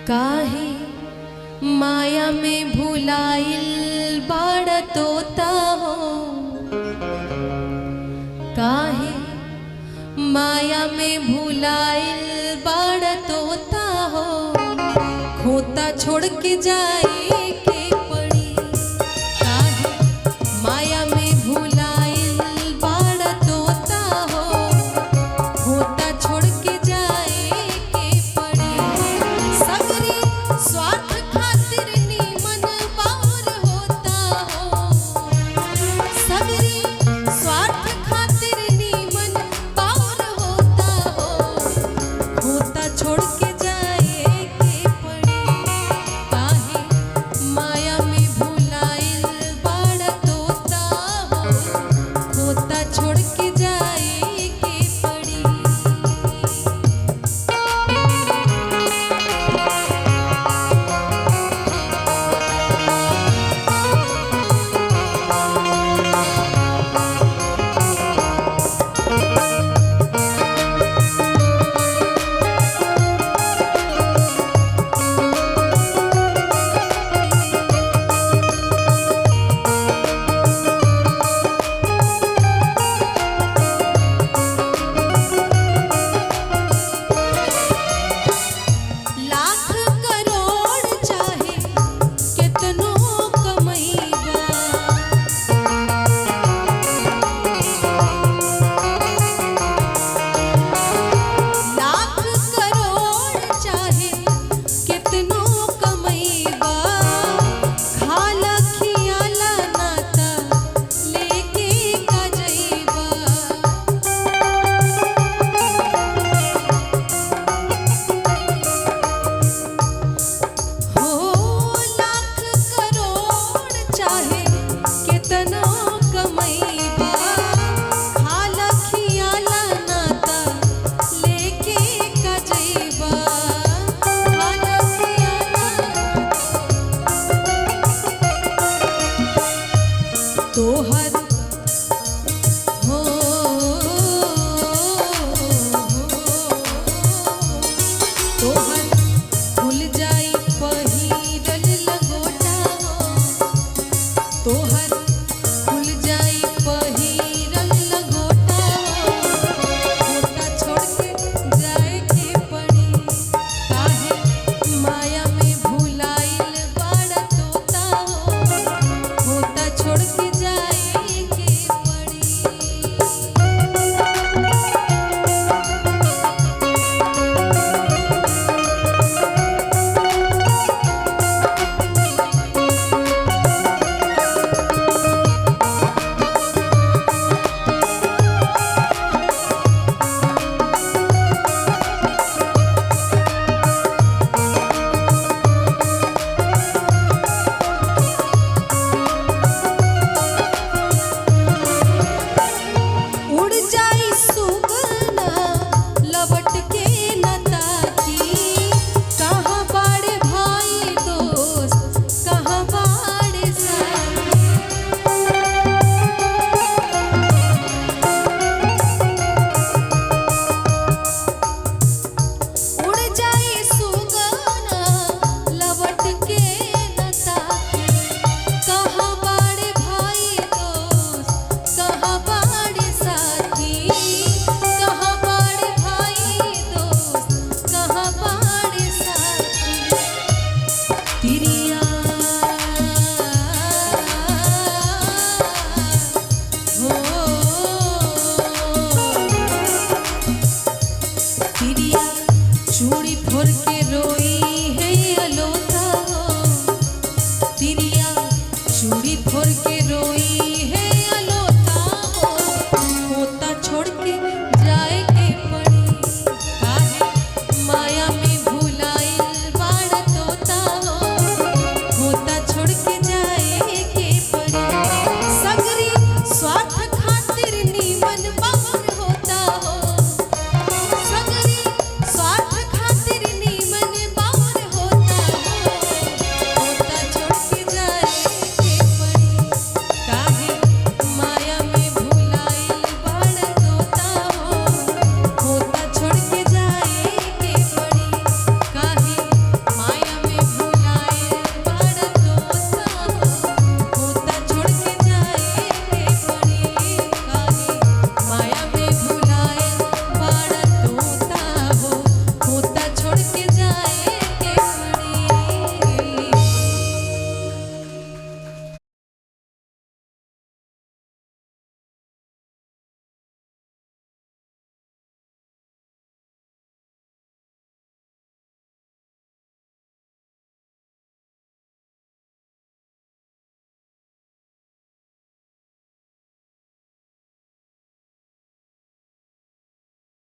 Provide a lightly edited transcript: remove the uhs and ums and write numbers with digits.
काहे माया में भुलाइल बाड़ तोता हो, काहे माया में भुलाइल बाड़ तोता हो, खोता छोड़ के जाए के पड़ी। काहे माया में भुलाइल बाड़ तोता हो, खोता छोड़ के जाए के पड़ी। सगरी स्वार्थ खातिर नीमन बाउर होता हो, सगरी स्वार्थ खातिर नीमन बाउर होता हो, खोता छोड़ के जाए के पड़ी। काहे माया में भुलाइल बाड़ तोता हो, खोता छोड़ के जाए के पड़ी। लाख करोड़ चाहे कितनो कमैबा, लाख करोड़ चाहे कितनो कमैबा, खाला खियाला नाता लेके का जइबा। हो लाख करोड़ चाहे कितना कमैबा, खाला खियाला नाता लेके का जइबा। खाला खियाला तोहर हो तोहर भूल जाई पहिरल लगोटा हो, तोहर भूल जाई पहिरल लगोटा हो, खोता छोड़ के जाए के पड़ी। काहे माया